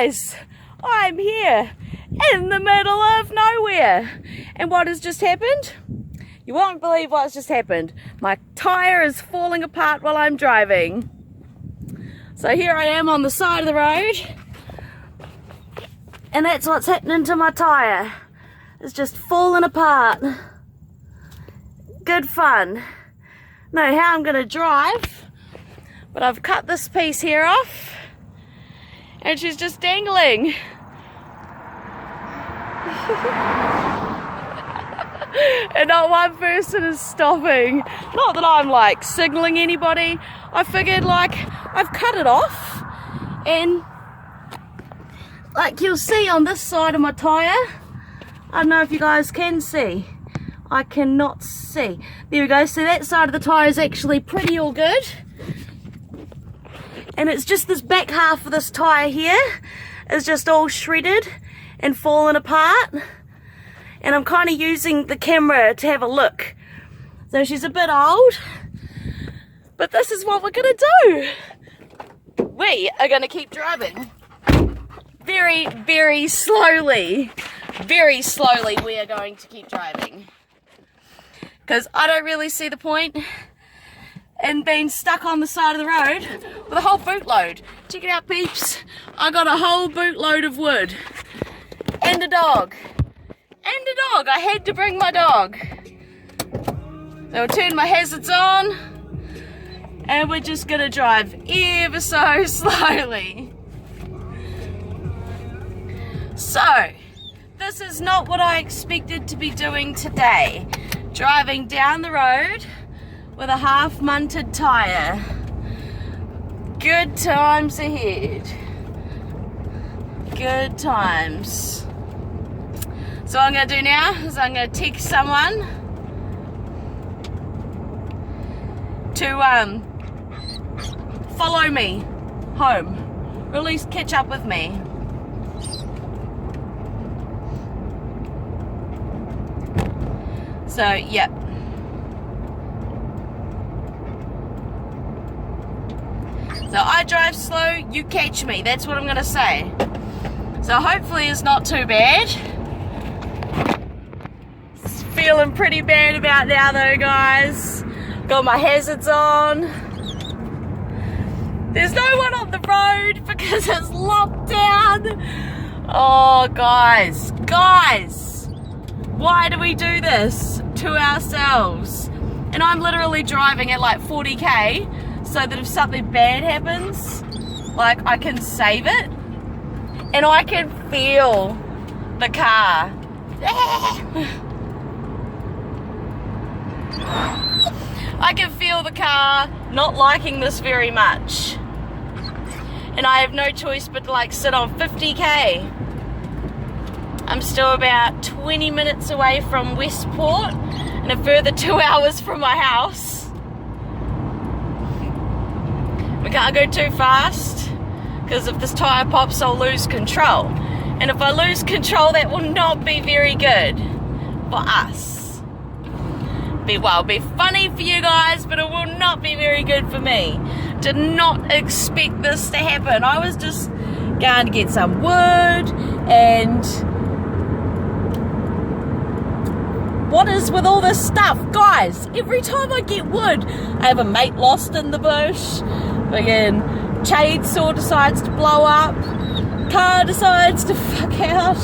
Guys, I'm here in the middle of nowhere. And what has just happened? You won't believe what's just happened. My tyre is falling apart while I'm driving. So here I am on the side of the road. And that's what's happening to my tyre. It's just falling apart. Good fun. Know how I'm going to drive, but I've cut this piece here off. And she's just dangling. And not one person is stopping. Not that I'm like signaling anybody. I figured like I've cut it off, and like you'll see on this side of my tyre, I don't know if you guys can see. I cannot see. There we go. So that side of the tyre is actually pretty all good. And it's just this back half of this tyre here is just all shredded and fallen apart. And I'm kind of using the camera to have a look. So she's a bit old, but this is what we're going to do. We are going to keep driving. Very, very slowly. Very slowly we are going to keep driving. Because I don't really see the point in being stuck on the side of the road with a whole bootload. Check it out, peeps. I got a whole bootload of wood. And a dog. And a dog. I had to bring my dog. So I'll turn my hazards on. And we're just going to drive ever so slowly. So, this is not what I expected to be doing today. Driving down the road with a half-munted tyre. Good times ahead. Good times. So what I'm going to do now is I'm going to text someone to follow me home, or at least catch up with me. So, yep. So I drive slow, you catch me. That's what I'm going to say. So hopefully it's not too bad. It's feeling pretty bad about now though, guys. Got my hazards on. There's no one on the road because it's locked down. Oh, guys. Why do we do this to ourselves? And I'm literally driving at like 40k so that if something bad happens, like I can save it. And I can feel the car. I can feel the car not liking this very much. And I have no choice but to like sit on 50k. I'm still about 20 minutes away from Westport and a further 2 hours from my house. We can't go too fast because if this tyre pops I'll lose control. And if I lose control that will not be very good for us. It'll be funny for you guys, but it will not be very good for me. Did not expect this to happen. I was just going to get some wood and what is with all this stuff? Guys, every time I get wood, I have a mate lost in the bush. Again, chainsaw decides to blow up. Car decides to fuck out.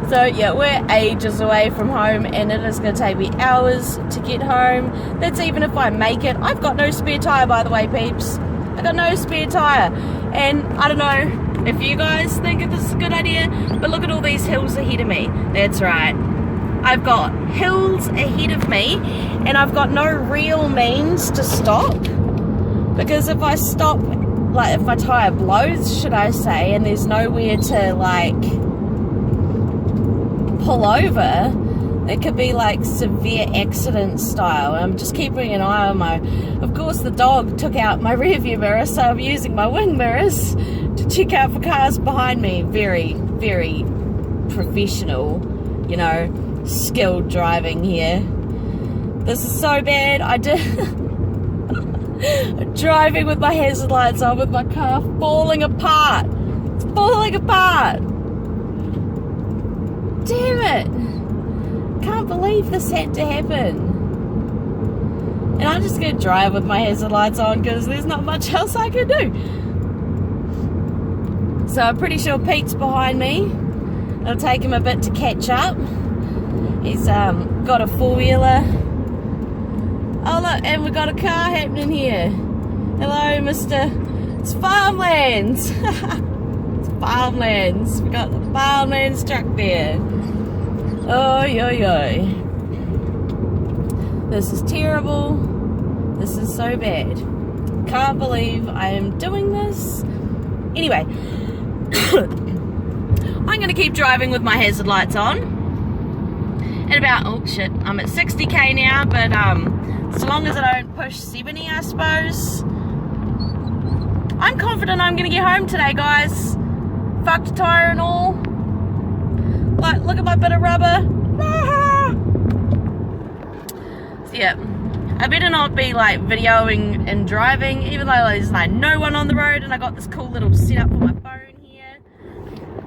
So yeah, we're ages away from home and it is going to take me hours to get home. That's even if I make it. I've got no spare tyre, by the way, peeps. I've got no spare tyre. And I don't know if you guys think this is a good idea, but look at all these hills ahead of me. That's right. I've got hills ahead of me and I've got no real means to stop. Because if I stop, like if my tyre blows, should I say, and there's nowhere to like pull over, it could be like severe accident style. I'm just keeping an eye on of course the dog took out my rear view mirror, so I'm using my wing mirrors to check out for cars behind me. Very, very professional, you know, skilled driving here. This is so bad. Driving with my hazard lights on with my car falling apart. It's falling apart. Damn it. Can't believe this had to happen. And I'm just going to drive with my hazard lights on because there's not much else I can do. So I'm pretty sure Pete's behind me. It'll take him a bit to catch up. He's got a four-wheeler. Oh look, and we've got a car happening here. Hello, mister. It's Farmlands. It's Farmlands. We got the Farmlands truck there. Oh, yo, yo. This is terrible. This is so bad. Can't believe I am doing this. Anyway, I'm going to keep driving with my hazard lights on. At about, oh shit, I'm at 60k now, but so long as I don't push 70, I suppose. I'm confident I'm going to get home today, guys. Fucked a tire and all. Like, look at my bit of rubber. So yeah, I better not be like videoing and driving, even though there's like no one on the road, and I got this cool little setup for my phone here.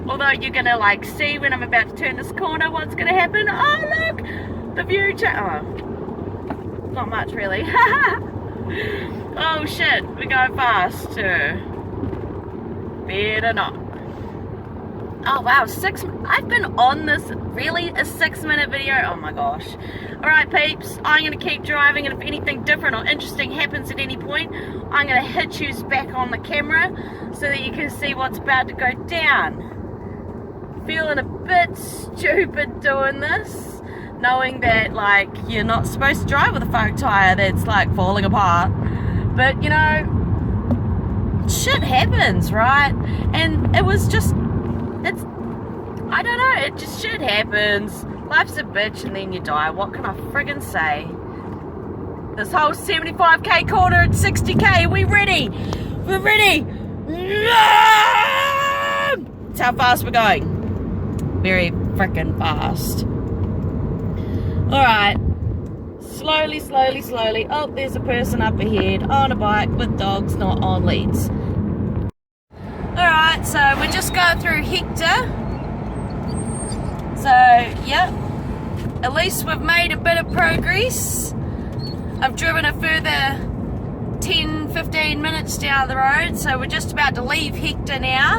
Although you're gonna like see when I'm about to turn this corner what's gonna happen. Oh look, the view oh, not much really. Oh shit, we're going fast too. Better not. Oh wow, I've been on this, really, a 6-minute video? Oh my gosh. Alright peeps, I'm going to keep driving, and if anything different or interesting happens at any point, I'm going to hit you back on the camera so that you can see what's about to go down. Feeling a bit stupid doing this, knowing that like you're not supposed to drive with a fucked tire that's like falling apart. But you know, shit happens, right? And it was just, I don't know, it just shit happens. Life's a bitch and then you die. What can I friggin' say? This whole 75k corner at 60k, we ready? We're ready! That's how fast we're going. Very frickin' fast. Alright. Slowly, slowly, slowly. Oh, there's a person up ahead on a bike with dogs, not on leads. Alright, so we're just going through Hector. So, yep, at least we've made a bit of progress. I've driven a further 10-15 minutes down the road, so we're just about to leave Hector now.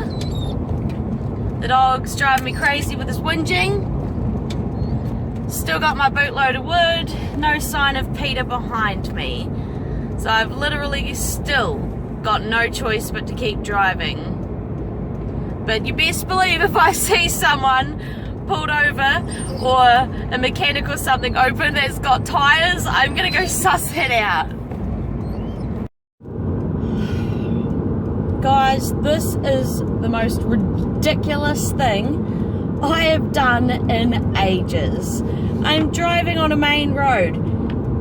The dog's driving me crazy with his whinging. Still got my bootload of wood, no sign of Peter behind me. So I've literally still got no choice but to keep driving. But you best believe if I see someone pulled over or a mechanic or something open that's got tires, I'm gonna go suss it out. Guys, this is the most ridiculous thing I have done in ages. I'm driving on a main road,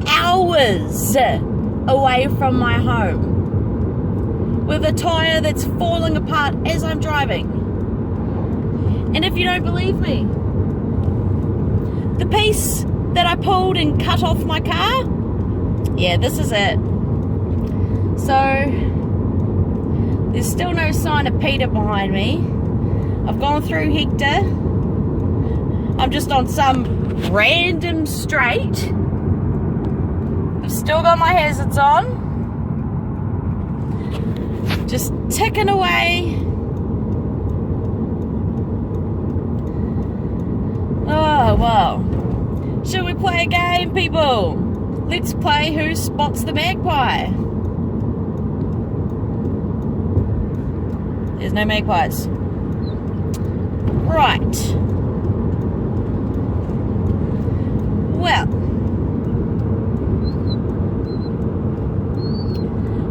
hours away from my home, with a tire that's falling apart as I'm driving. And if you don't believe me, the piece that I pulled and cut off my car, yeah, this is it. So, there's still no sign of Peter behind me. I've gone through Hector. I'm just on some random straight. I've still got my hazards on. Just ticking away. Oh, well. Should we play a game, people? Let's play Who Spots the Magpie. There's no magpies. Right. Well,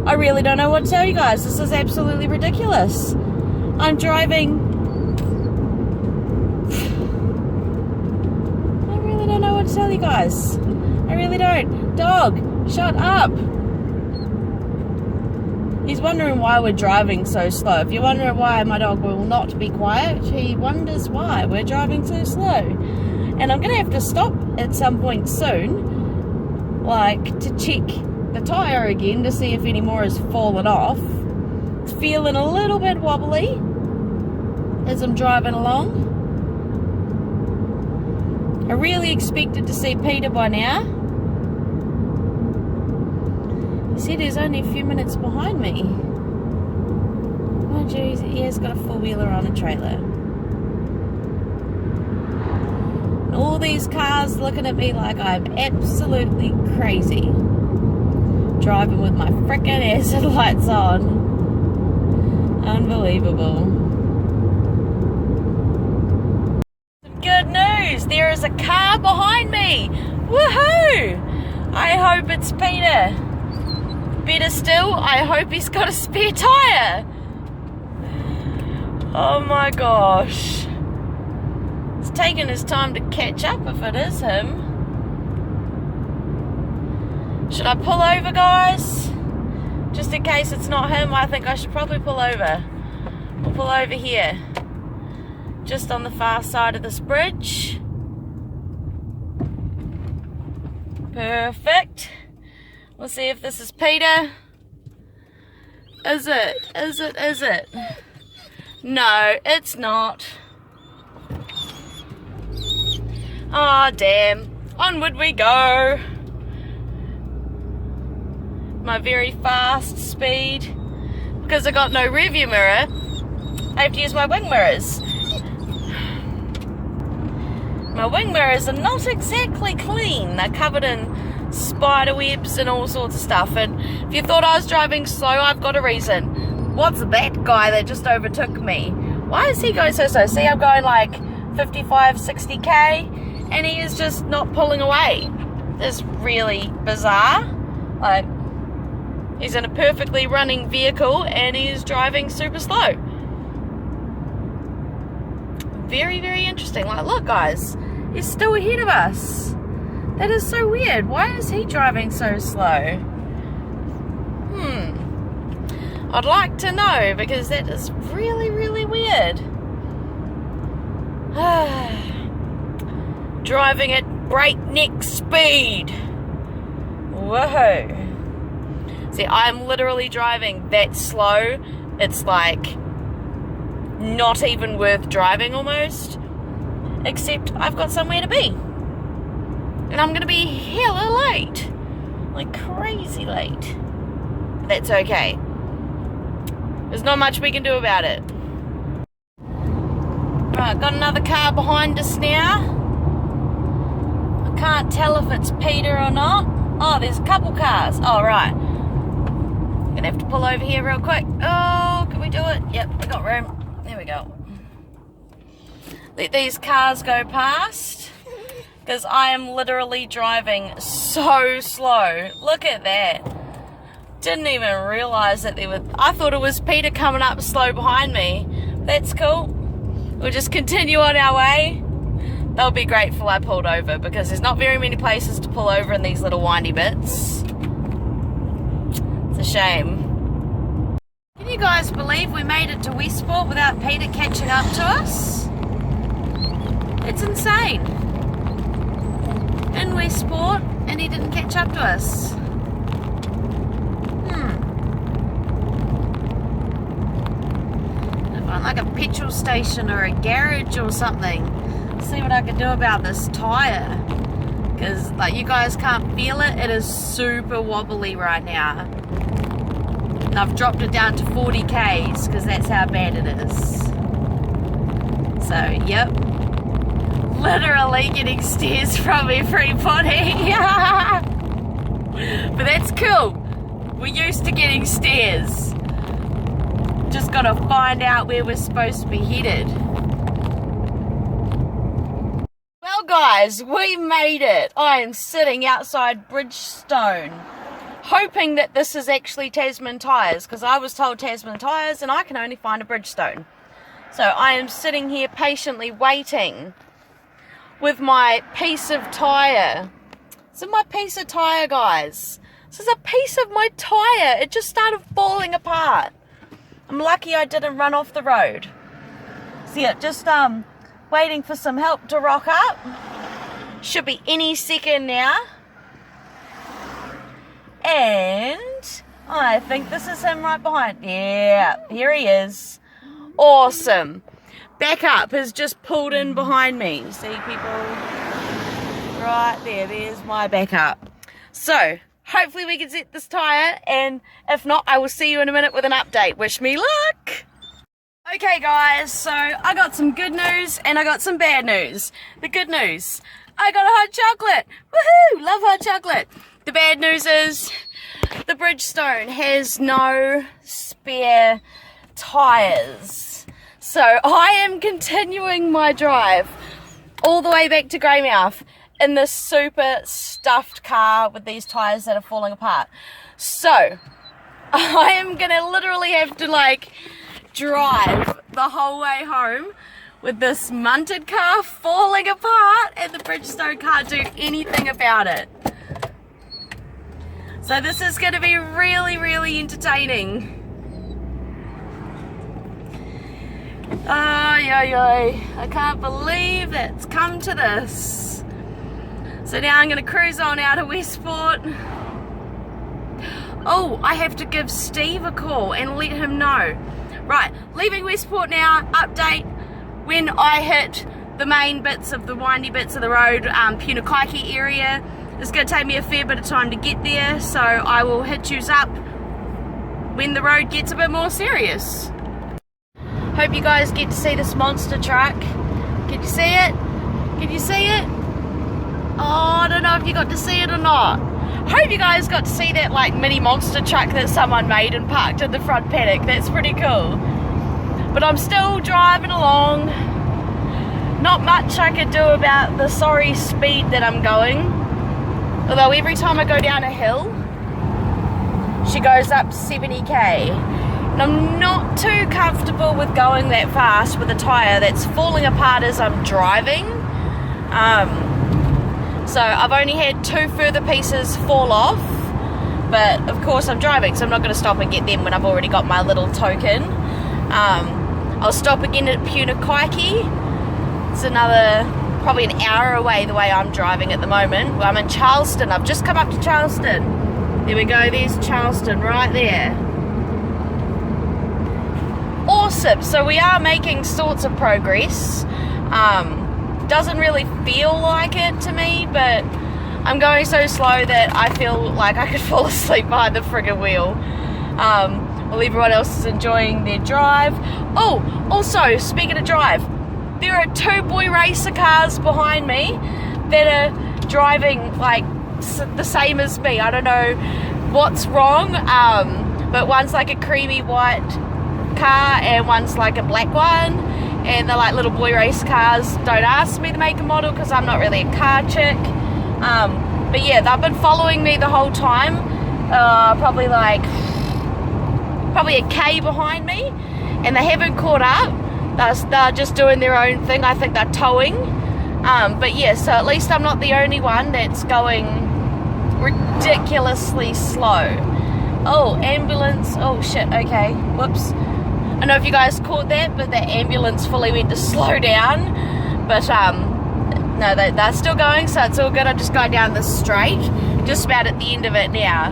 I really don't know what to tell you guys. This is absolutely ridiculous. I'm driving. I really don't know what to tell you guys. I really don't. Dog, shut up. He's wondering why we're driving so slow. If you're wondering why my dog will not be quiet, he wonders why we're driving so slow. And I'm going to have to stop at some point soon, like, to check the tyre again to see if any more has fallen off. It's feeling a little bit wobbly as I'm driving along. I really expected to see Peter by now. He said he's only a few minutes behind me. Oh geez, he has got a four-wheeler on a trailer. And all these cars looking at me like I'm absolutely crazy. Driving with my frickin' hazard lights on. Unbelievable. Some good news, there is a car behind me. Woohoo! I hope it's Peter. Better still, I hope he's got a spare tyre. Oh my gosh. It's taking his time to catch up if it is him. Should I pull over, guys? Just in case it's not him, I think I should probably pull over. We'll pull over here. Just on the far side of this bridge. Perfect. We'll see if this is Peter. Is it? Is it? Is it? No, it's not. Ah, damn. Onward we go. My very fast speed. Because I got no rearview mirror, I have to use my wing mirrors. My wing mirrors are not exactly clean. They're covered in spider webs and all sorts of stuff. And if you thought I was driving slow, I've got a reason. What's that guy that just overtook me? Why is he going so slow? See, I'm going like 55, 60k and he is just not pulling away. It's really bizarre. Like, he's in a perfectly running vehicle and he's driving super slow. Very, very interesting. Like, look guys, he's still ahead of us. That is so weird. Why is he driving so slow? I'd like to know, because that is really, really weird. Driving at breakneck speed. Whoa. See, I'm literally driving that slow. It's like not even worth driving almost. Except I've got somewhere to be. And I'm going to be hella late. Like crazy late. That's okay. There's not much we can do about it. Right, got another car behind us now. I can't tell if it's Peter or not. Oh, there's a couple cars. Oh, right. Gonna have to pull over here real quick. Oh, can we do it? Yep, we got room. There we go. Let these cars go past. Because I am literally driving so slow. Look at that. Didn't even realise that there was... I thought it was Peter coming up slow behind me. That's cool. We'll just continue on our way. They'll be grateful I pulled over, because there's not very many places to pull over in these little windy bits. It's a shame. Can you guys believe we made it to Westport without Peter catching up to us? It's insane. In Westport, and he didn't catch up to us. Find like a petrol station or a garage or something. See what I can do about this tyre. Because like you guys can't feel it. It is super wobbly right now. And I've dropped it down to 40 k's because that's how bad it is. So, yep. Literally getting stares from everybody. But that's cool. We're used to getting stares. Just gotta find out where we're supposed to be headed. Well guys, we made it. I am sitting outside Bridgestone, hoping that this is actually Tasman Tyres, because I was told Tasman Tyres and I can only find a Bridgestone. So I am sitting here patiently waiting with my piece of tyre. This is my piece of tyre, guys. This is a piece of my tyre. It just started falling apart. I'm lucky I didn't run off the road. See it, just waiting for some help to rock up. Should be any second now. And I think this is him right behind. Yeah, here he is. Awesome. Backup has just pulled in behind me. See, people? Right there, there's my backup. So, hopefully we can set this tyre, and if not, I will see you in a minute with an update. Wish me luck! Okay guys, so I got some good news and I got some bad news. The good news, I got a hot chocolate. Woohoo! Love hot chocolate. The bad news is the Bridgestone has no spare tyres. So I am continuing my drive all the way back to Greymouth in this super stuffed car with these tyres that are falling apart. So I am gonna literally have to like drive the whole way home with this munted car falling apart and the Bridgestone can't do anything about it. So this is going to be really entertaining. I can't believe it's come to this. So now I'm going to cruise on out of Westport. Oh, I have to give Steve a call and let him know. Right, leaving Westport now, update when I hit the main bits of the windy bits of the road, Punakaiki area. It's going to take me a fair bit of time to get there, so I will hit yous up when the road gets a bit more serious. Hope you guys get to see this monster truck. Can you see it? Can you see it? Oh, I don't know if you got to see it or not. Hope you guys got to see that like mini monster truck that someone made and parked in the front paddock. That's pretty cool. But I'm still driving along. Not much I could do about the sorry speed that I'm going. Although every time I go down a hill, she goes up 70k. And I'm not too comfortable with going that fast with a tyre that's falling apart as I'm driving. So I've only had 2 further pieces fall off, but of course I'm driving, so I'm not going to stop and get them when I've already got my little token. I'll stop again at Punakaiki. It's another, probably an hour away the way I'm driving at the moment. Well, I'm in Charleston. I've just come up to Charleston. There we go, there's Charleston right there. Awesome, so we are making sorts of progress. Doesn't really feel like it to me, but I'm going so slow that I feel like I could fall asleep behind the friggin' wheel. While everyone else is enjoying their drive. Oh, also, speaking of drive, there are 2 boy racer cars behind me that are driving like the same as me. I don't know what's wrong, but one's like a creamy white car and one's like a black one. And they're like little boy race cars. Don't ask me to make a model because I'm not really a car chick. But yeah, they've been following me the whole time. Probably a K behind me. And they haven't caught up. They're just doing their own thing. I think they're towing. But yeah, so at least I'm not the only one that's going ridiculously slow. Oh, ambulance. Oh shit, okay. Whoops. I don't know if you guys caught that, but the ambulance fully went to slow down. But no, they're still going, so it's all good. I'm just going down this straight, just about at the end of it now.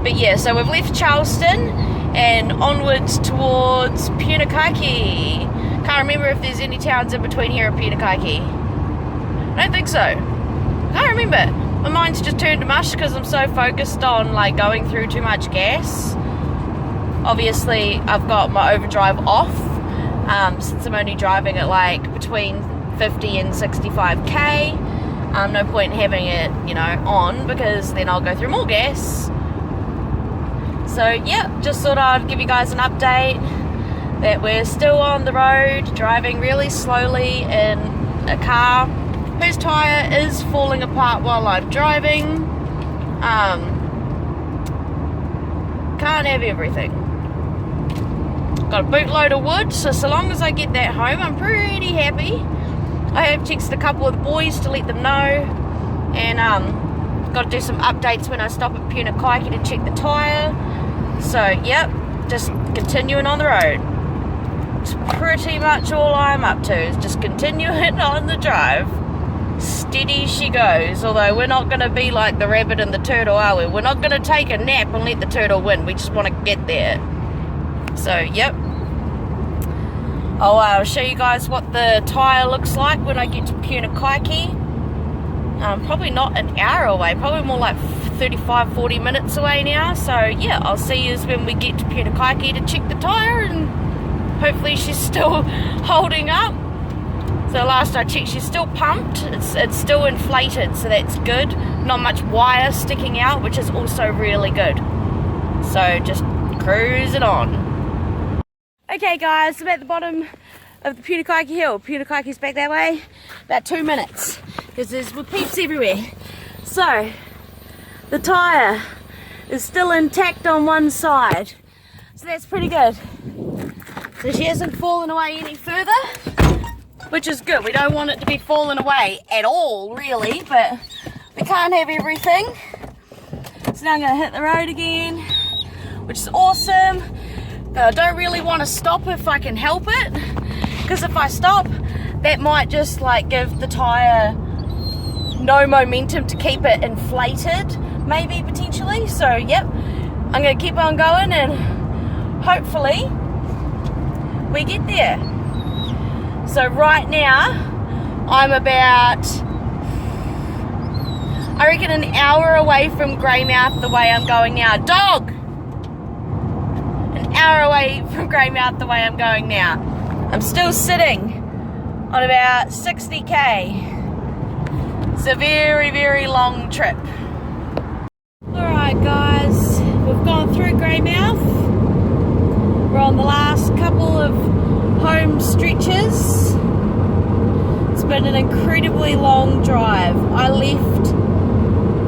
But yeah, so we've left Charleston and onwards towards Punakaiki. Can't remember if there's any towns in between here and Punakaiki. I don't think so. Can't remember. My mind's just turned to mush because I'm so focused on like going through too much gas. Obviously, I've got my overdrive off since I'm only driving at like between 50 and 65k. No point in having it, you know, on because then I'll go through more gas. So yeah, just thought I'd give you guys an update that we're still on the road, driving really slowly in a car whose tyre is falling apart while I'm driving. Can't have everything. Got a bootload of wood, so long as I get that home, I'm pretty happy. I have texted a couple of the boys to let them know, and got to do some updates when I stop at Punakaiki to check the tyre. So, yep, just continuing on the road. It's pretty much all I'm up to, is just continuing on the drive. steady she goes. Although we're not going to be like the rabbit and the turtle, are we? We're not going to take a nap and let the turtle win. We just want to get there. So, yep. I'll show you guys what the tyre looks like when I get to Punakaiki. Probably not an hour away, probably more like 35-40 minutes away now. So yeah, I'll see you when we get to Punakaiki to check the tyre, and hopefully she's still holding up. So last I checked, she's still pumped, it's still inflated, so that's good. Not much wire sticking out, which is also really good. So just cruise it on. Okay guys, I'm at the bottom of the Punakaiki Hill. Punakaiki's back that way, about 2 minutes, because there's peeps everywhere. So, the tyre is still intact on one side, so that's pretty good. So she hasn't fallen away any further, which is good. We don't want it to be falling away at all, really, but we can't have everything. So now I'm going to hit the road again, which is awesome. I don't really want to stop if I can help it, because if I stop, that might just like give the tyre no momentum to keep it inflated, maybe potentially. So yep, I'm going to keep on going and hopefully we get there. So right now I'm about, I reckon, an hour away from Greymouth the way I'm going now. Dog! An hour away from Greymouth the way I'm going now. I'm still sitting on about 60k. It's a very, very long trip. Alright guys, we've gone through Greymouth. We're on the last couple of home stretches. It's been an incredibly long drive. I left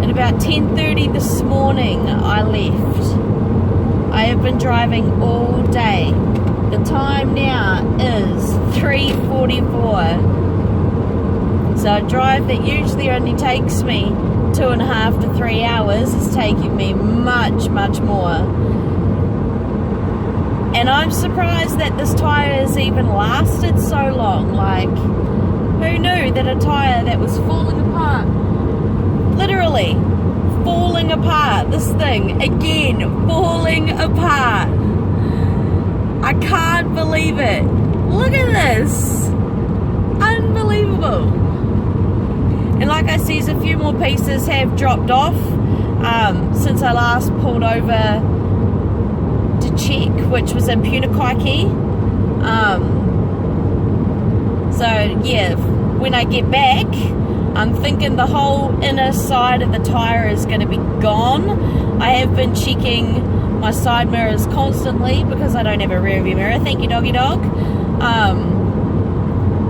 at about 10:30 this morning. I left. I have been driving all day. The time now is 3:44. So a drive that usually only takes me 2.5 to 3 hours is taking me much, much more. And I'm surprised that this tyre has even lasted so long. Like, who knew that a tyre that was falling apart, literally falling apart, this thing, again, falling apart. I can't believe it. Look at this. Unbelievable. And like I see, a few more pieces have dropped off since I last pulled over to check, which was in Punakaiki. So yeah, when I get back, I'm thinking the whole inner side of the tyre is going to be gone. I have been checking my side mirrors constantly because I don't have a rear view mirror. Thank you, doggy dog.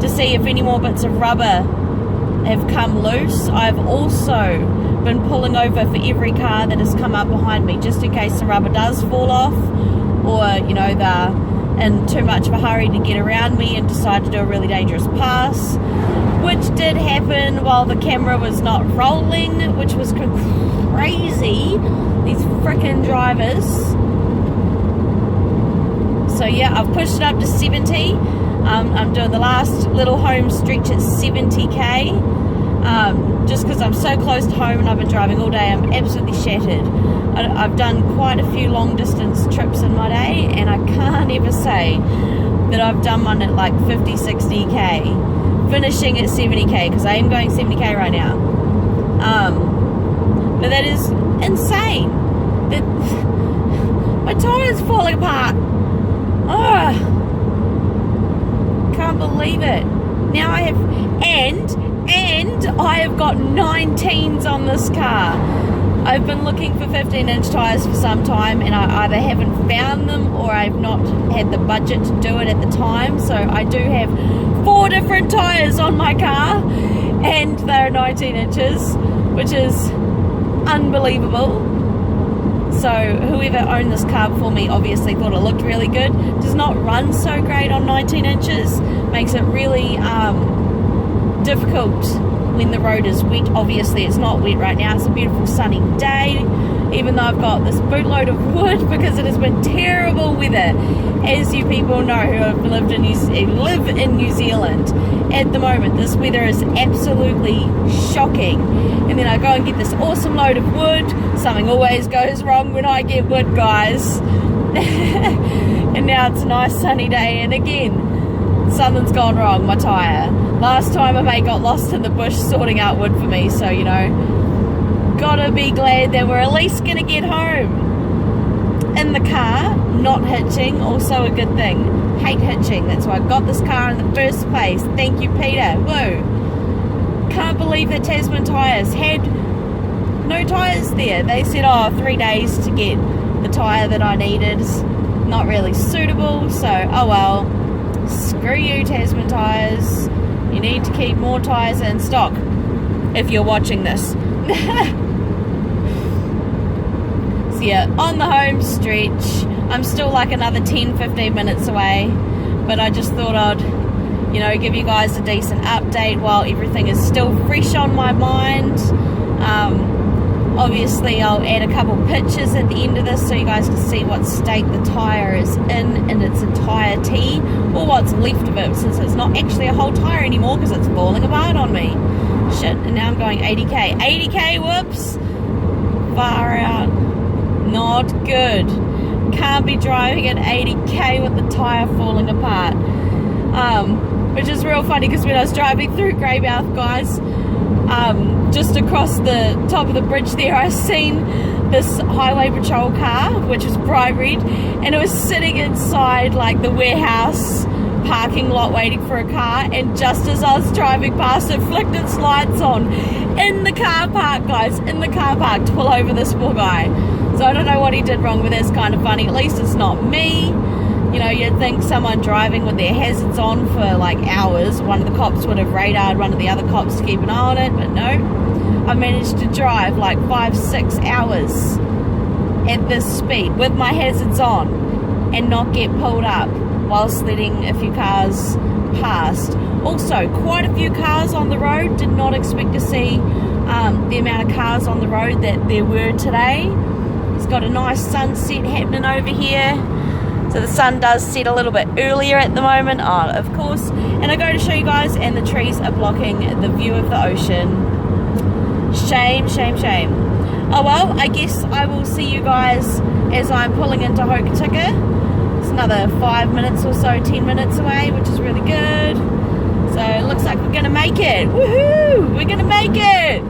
To see if any more bits of rubber have come loose. I've also been pulling over for every car that has come up behind me, just in case the rubber does fall off, or you know, they're in too much of a hurry to get around me and decide to do a really dangerous pass, which did happen while the camera was not rolling, which was crazy. These frickin' drivers. So yeah, I've pushed it up to 70. I'm doing the last little home stretch at 70k, just because I'm so close to home and I've been driving all day. I'm absolutely shattered. I've done quite a few long distance trips in my day, and I can't ever say that I've done one at like 50-60k, finishing at 70k, because I am going 70k right now. But that is insane. My tyre's falling apart. Oh, can't believe it. Now I have, and I have got 19s on this car. I've been looking for 15-inch tyres for some time, and I either haven't found them or I've not had the budget to do it at the time. So I do have 4 different tyres on my car, and they're 19 inches, which is unbelievable. So whoever owned this car before me obviously thought it looked really good. Does not run so great on 19 inches. Makes it really difficult when the road is wet. Obviously it's not wet right now. It's a beautiful sunny day. even though I've got this bootload of wood, because it has been terrible weather, as you people know who have live in New Zealand. At the moment, this weather is absolutely shocking. And then I go and get this awesome load of wood. Something always goes wrong when I get wood, guys. And now it's a nice sunny day, and again, something's gone wrong, my tyre. Last time my mate got lost in the bush sorting out wood for me, so you know, gotta be glad that we're at least gonna get home. In the car, not hitching, also a good thing. Hate hitching, that's why I got this car in the first place. Thank you, Peter. Woo! Can't believe that Tasman Tyres had no tyres there. They said, oh, 3 days to get the tyre that I needed. Not really suitable, so oh well. Screw you, Tasman Tyres. You need to keep more tyres in stock if you're watching this. So yeah, on the home stretch. I'm still like another 10-15 minutes away, but I just thought I'd, you know, give you guys a decent update while everything is still fresh on my mind. Obviously I'll add a couple pictures at the end of this so you guys can see what state the tyre is in its entirety, or what's left of it, since it's not actually a whole tyre anymore because it's falling apart on me. Shit, and now I'm going 80k. 80k, whoops! Far out. Not good. Can't be driving at 80k with the tyre falling apart. Which is real funny because when I was driving through Greymouth, guys, just across the top of the bridge there, I seen this highway patrol car, which was bright red, and it was sitting inside like the warehouse parking lot waiting for a car, and just as I was driving past, it flicked its lights on in the car park, guys, in the car park, to pull over this poor guy. So I don't know what he did wrong, but it's kind of funny. At least it's not me. You know, you'd think someone driving with their hazards on for like hours, one of the cops would have radared one of the other cops to keep an eye on it, but no. I managed to drive like 5-6 hours at this speed with my hazards on and not get pulled up whilst letting a few cars past. Also, quite a few cars on the road. Did not expect to see the amount of cars on the road that there were today. It's got a nice sunset happening over here. So the sun does set a little bit earlier at the moment, of course. And I go to show you guys, and the trees are blocking the view of the ocean. Shame, shame, shame. Oh well, I guess I will see you guys as I'm pulling into Hokitika. It's another 5 minutes or so, 10 minutes away, which is really good. So it looks like we're gonna make it. Woohoo! We're gonna make it!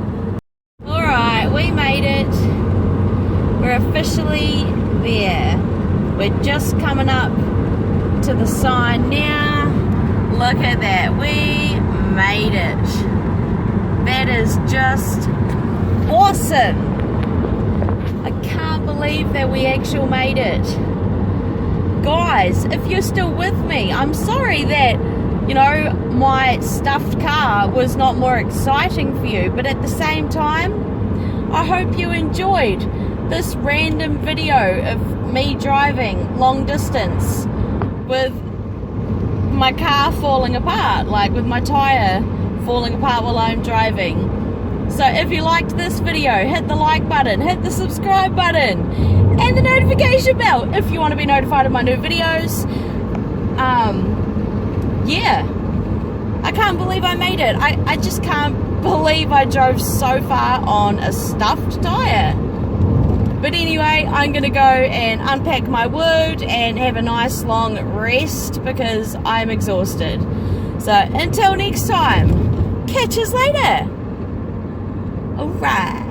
Alright, we made it. We're officially there. We're just coming up to the sign now. Look at that. We made it. That is just awesome. I can't believe that we actually made it. Guys, if you're still with me, I'm sorry that, you know, my stuffed car was not more exciting for you, but at the same time, I hope you enjoyed this random video of me driving long distance with my car falling apart, like with my tyre falling apart while I'm driving. So if you liked this video, hit the like button, hit the subscribe button, and the notification bell if you want to be notified of my new videos. Yeah, I can't believe I made it. I just can't believe I drove so far on a stuffed tyre. But anyway, I'm going to go and unpack my wood and have a nice long rest because I'm exhausted. So until next time, catch us later. Alright.